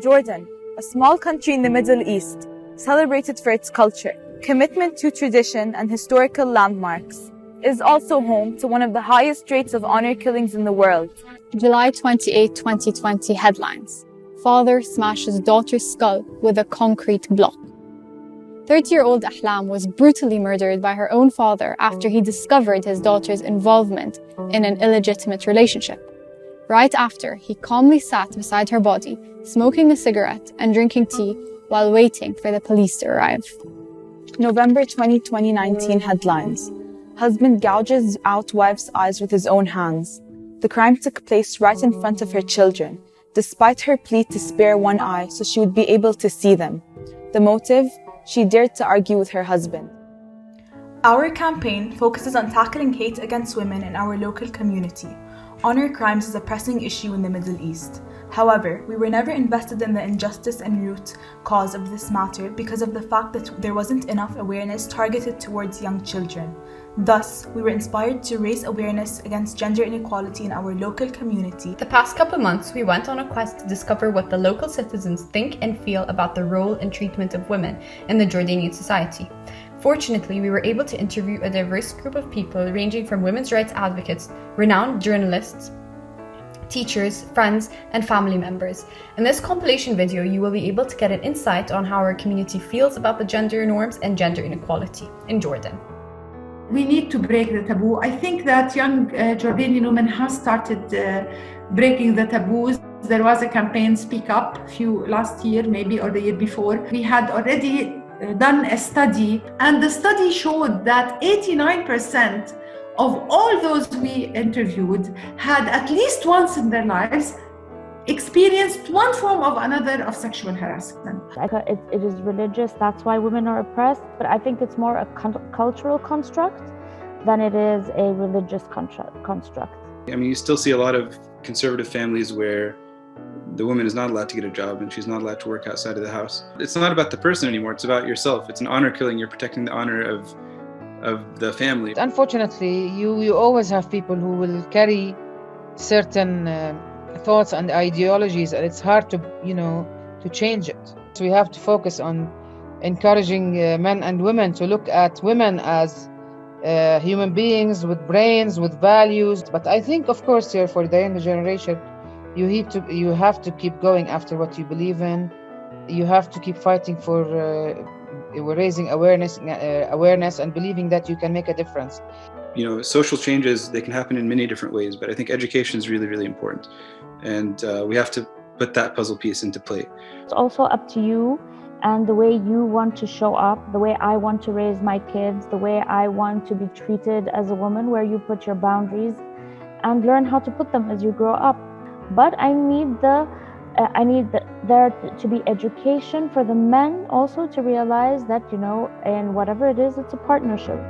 Jordan, a small country in the Middle East, celebrated for its culture, commitment to tradition and historical landmarks, is also home to one of the highest rates of honor killings in the world. July 28, 2020 headlines. Father smashes daughter's skull with a concrete block. 30-year-old Ahlam was brutally murdered by her own father after he discovered his daughter's involvement in an illegitimate relationship. Right after, he calmly sat beside her body, smoking a cigarette and drinking tea while waiting for the police to arrive. November 2019 headlines. Husband gouges out wife's eyes with his own hands. The crime took place right in front of her children, despite her plea to spare one eye so she would be able to see them. The motive? She dared to argue with her husband. Our campaign focuses on tackling hate against women in our local community. Honor crimes is a pressing issue in the Middle East. However, we were never invested in the injustice and root cause of this matter because of the fact that there wasn't enough awareness targeted towards young children. Thus, we were inspired to raise awareness against gender inequality in our local community. The past couple months, we went on a quest to discover what the local citizens think and feel about the role and treatment of women in the Jordanian society. Fortunately, we were able to interview a diverse group of people ranging from women's rights advocates, renowned journalists, teachers, friends, and family members. In this compilation video, you will be able to get an insight on how our community feels about the gender norms and gender inequality in Jordan. We need to break the taboo. I think that young Jordanian women have started breaking the taboos. There was a campaign, Speak Up, last year maybe, or the year before. We had already done a study, and the study showed that 89% of all those we interviewed had at least once in their lives experienced one form or another of sexual harassment. It is religious, that's why women are oppressed, but I think it's more a cultural construct than it is a religious construct. I mean, you still see a lot of conservative families where the woman is not allowed to get a job and she's not allowed to work outside of the house. It's not about the person anymore, it's about yourself. It's an honor killing, you're protecting the honor of the family. Unfortunately, you always have people who will carry certain thoughts and ideologies, and it's hard to change it. So we have to focus on encouraging men and women to look at women as human beings with brains, with values. But I think, of course, here for the younger generation, you have to keep going after what you believe in. You have to keep fighting for raising awareness and believing that you can make a difference. Social changes, they can happen in many different ways, but I think education is really, really important. And we have to put that puzzle piece into play. It's also up to you and the way you want to show up, the way I want to raise my kids, the way I want to be treated as a woman, where you put your boundaries and learn how to put them as you grow up. But I need there to be education for the men also to realize that, in whatever it is, it's a partnership.